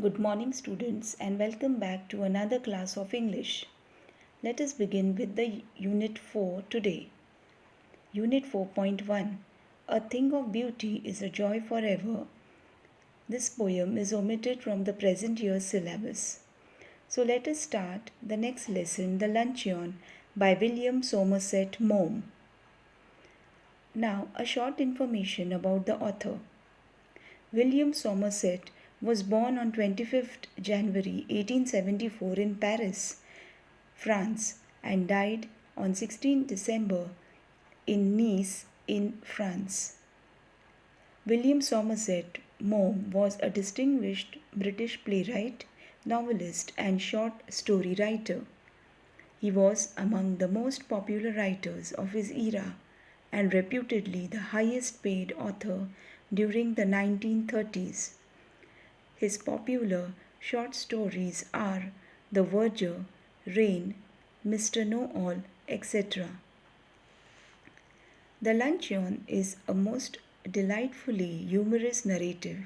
Good morning, students, and welcome back to another class of English. Let us begin with the Unit 4 today. Unit 4.1 A Thing of Beauty is a Joy Forever. This poem is omitted from the present year's syllabus. So let us start the next lesson, The Luncheon by William Somerset Maugham. Now, a short information about the author. William Somerset was born on 25th January 1874 in Paris, France, and died on 16 December in Nice in France. William Somerset Maugham was a distinguished British playwright, novelist, and short story writer. He was among the most popular writers of his era and reputedly the highest paid author during the 1930s. His popular short stories are The Verger, Rain, Mr. Know-All, etc. The Luncheon is a most delightfully humorous narrative,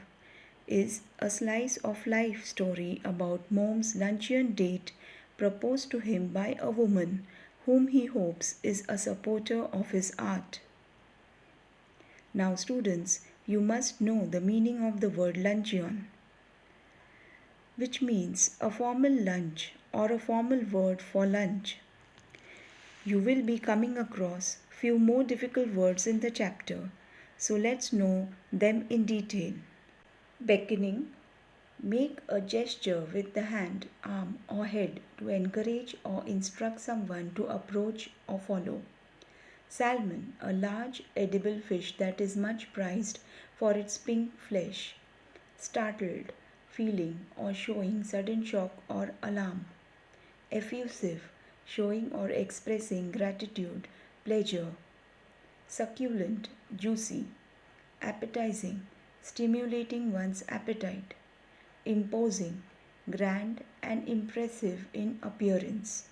is a slice of life story about Maugham luncheon date proposed to him by a woman whom he hopes is a supporter of his art. Now students, you must know the meaning of the word luncheon, which means a formal lunch or a formal word for lunch. You will be coming across few more difficult words in the chapter, so let's know them in detail. Beckoning, make a gesture with the hand, arm, or head to encourage or instruct someone to approach or follow. Salmon, a large edible fish that is much prized for its pink flesh. Startled, feeling or showing sudden shock or alarm. Effusive, showing or expressing gratitude, pleasure. Succulent, juicy. Appetizing, stimulating one's appetite. Imposing, grand and impressive in appearance.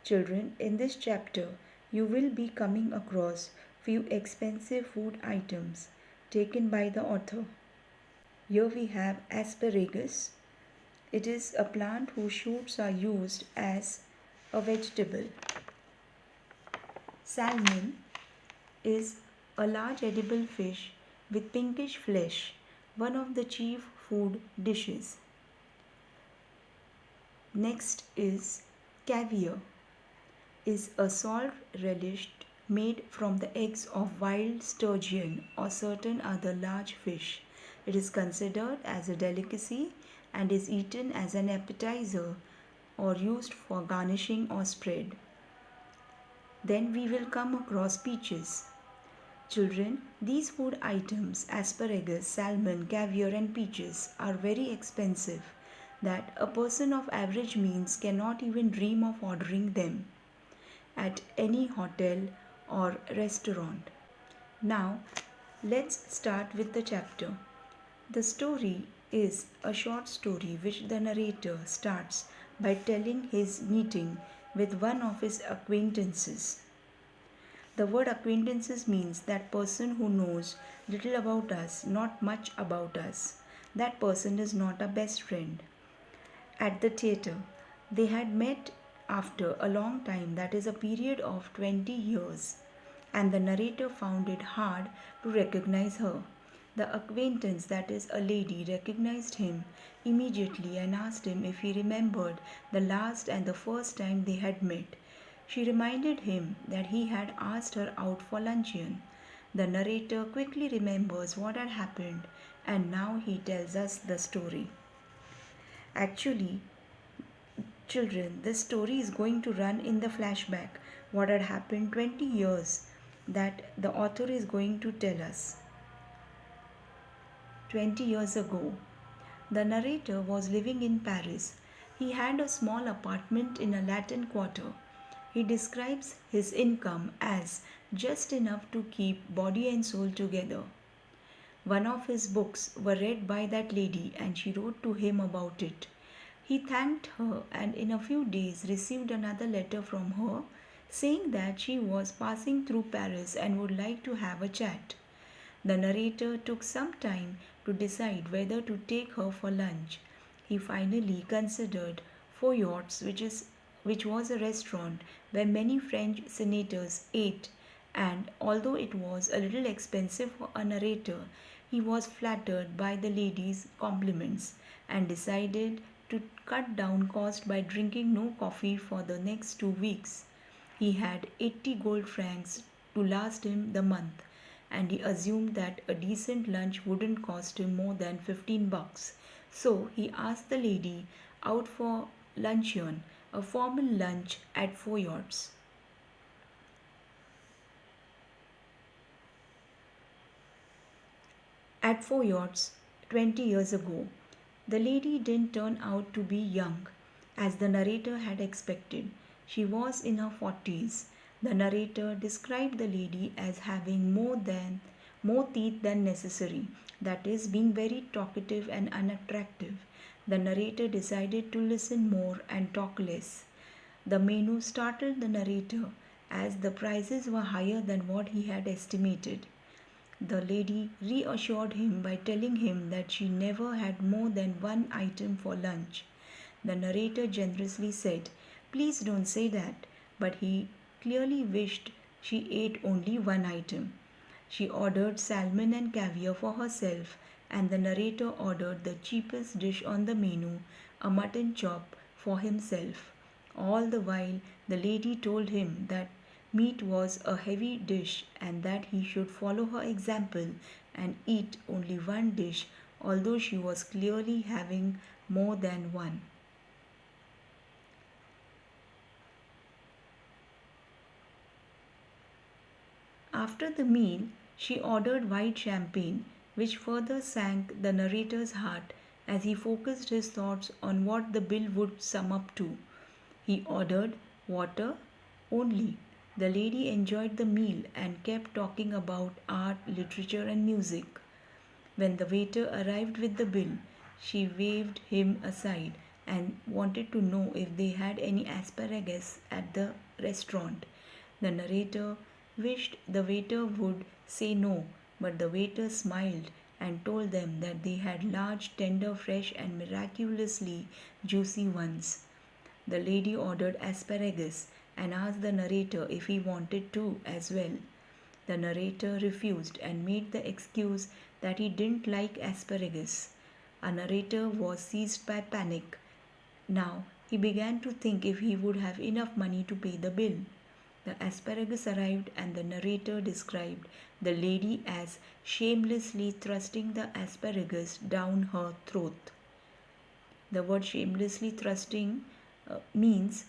Children, in this chapter, you will be coming across few expensive food items taken by the author. Here we have asparagus. It is a plant whose shoots are used as a vegetable. Salmon is a large edible fish with pinkish flesh, one of the chief food dishes. Next is caviar, is a salt relish made from the eggs of wild sturgeon or certain other large fish. It is considered as a delicacy and is eaten as an appetizer or used for garnishing or spread. Then we will come across peaches. Children, these food items, asparagus, salmon, caviar and peaches, are very expensive that a person of average means cannot even dream of ordering them at any hotel or restaurant. Now, let's start with the chapter. The story is a short story which the narrator starts by telling his meeting with one of his acquaintances. The word acquaintances means that person who knows little about us, not much about us. That person is not a best friend. At the theatre, they had met after a long time, that is a period of 20 years, and the narrator found it hard to recognize her. The acquaintance, that is a lady, recognized him immediately and asked him if he remembered the last and the first time they had met. She reminded him that he had asked her out for luncheon. The narrator quickly remembers what had happened and now he tells us the story. Actually, children, this story is going to run in the flashback, what had happened 20 years that the author is going to tell us. 20 years ago, the narrator was living in Paris. He had a small apartment in a Latin quarter. He describes his income as just enough to keep body and soul together. One of his books were read by that lady and she wrote to him about it. He thanked her and in a few days received another letter from her saying that she was passing through Paris and would like to have a chat. The narrator took some time to decide whether to take her for lunch. He finally considered Foyot's, which was a restaurant where many French senators ate, and although it was a little expensive for a narrator, he was flattered by the lady's compliments and decided to cut down cost by drinking no coffee for the next 2 weeks. He had 80 gold francs to last him the month, and he assumed that a decent lunch wouldn't cost him more than 15 bucks. So he asked the lady out for luncheon, a formal lunch at Foyot's. At Foyot's 20 years ago, the lady didn't turn out to be young, as the narrator had expected. She was in her 40s. The narrator described the lady as having more teeth than necessary, that is, being very talkative and unattractive. The narrator decided to listen more and talk less. The menu startled the narrator as the prices were higher than what he had estimated. The lady reassured him by telling him that she never had more than one item for lunch. The narrator generously said, "Please don't say that," but he clearly wished she ate only one item. She ordered salmon and caviar for herself, and the narrator ordered the cheapest dish on the menu, a mutton chop, for himself. All the while, the lady told him that meat was a heavy dish and that he should follow her example and eat only one dish, although she was clearly having more than one. After the meal, she ordered white champagne, which further sank the narrator's heart as he focused his thoughts on what the bill would sum up to. He ordered water only. The lady enjoyed the meal and kept talking about art, literature, and music. When the waiter arrived with the bill, she waved him aside and wanted to know if they had any asparagus at the restaurant. The narrator wished the waiter would say no, but the waiter smiled and told them that they had large, tender, fresh, and miraculously juicy ones. The lady ordered asparagus and asked the narrator if he wanted two as well. The narrator refused and made the excuse that he didn't like asparagus. A narrator was seized by panic. Now he began to think if he would have enough money to pay the bill. The asparagus arrived, and the narrator described the lady as shamelessly thrusting the asparagus down her throat. The word shamelessly thrusting means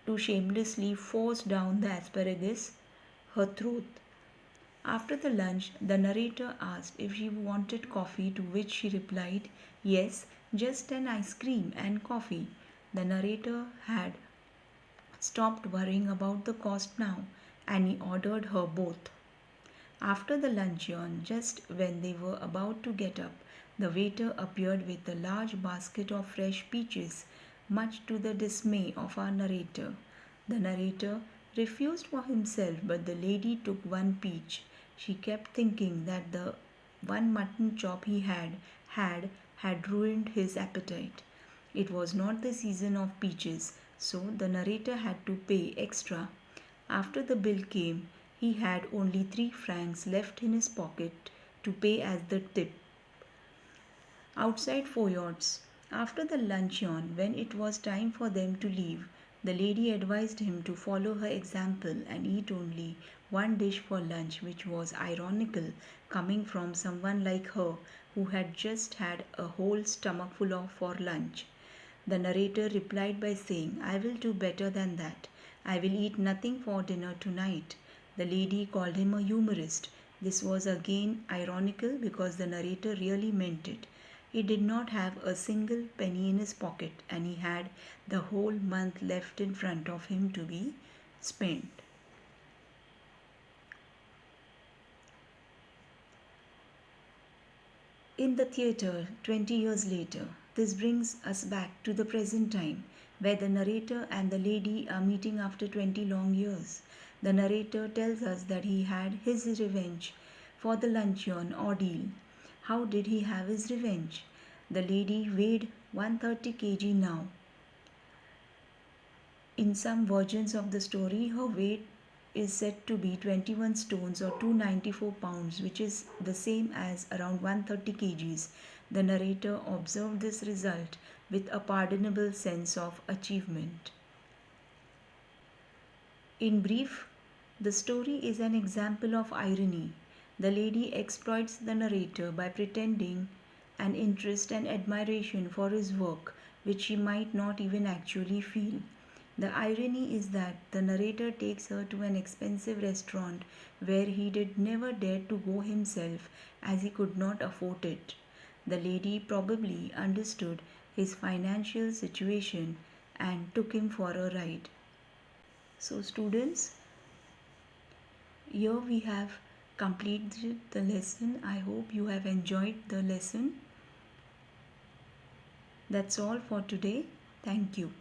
to shamelessly force down the asparagus her throat. After the lunch, the narrator asked if she wanted coffee, to which she replied, "Yes, just an ice cream and coffee." The narrator had stopped worrying about the cost now, and he ordered her both. After the luncheon, just when they were about to get up, the waiter appeared with a large basket of fresh peaches, much to the dismay of our narrator. The narrator refused for himself, but the lady took one peach. She kept thinking that the one mutton chop he had ruined his appetite. It was not the season of peaches, so the narrator had to pay extra. After the bill came, he had only 3 francs left in his pocket to pay as the tip. Outside Foyot's, after the luncheon, when it was time for them to leave, the lady advised him to follow her example and eat only one dish for lunch, which was ironical coming from someone like her who had just had a whole stomachful of for lunch. The narrator replied by saying, "I will do better than that. I will eat nothing for dinner tonight." The lady called him a humorist. This was again ironical because the narrator really meant it. He did not have a single penny in his pocket, and he had the whole month left in front of him to be spent. In the theatre 20 years later, this brings us back to the present time, where the narrator and the lady are meeting after 20 long years. The narrator tells us that he had his revenge for the luncheon ordeal. How did he have his revenge? The lady weighed 130 kg now. In some versions of the story, her weight is said to be 21 stones or 294 pounds, which is the same as around 130 kgs. The narrator observed this result with a pardonable sense of achievement. In brief, the story is an example of irony. The lady exploits the narrator by pretending an interest and admiration for his work, which she might not even actually feel. The irony is that the narrator takes her to an expensive restaurant where he did never dare to go himself as he could not afford it. The lady probably understood his financial situation and took him for a ride. So, students, here we have completed the lesson. I hope you have enjoyed the lesson. That's all for today. Thank you.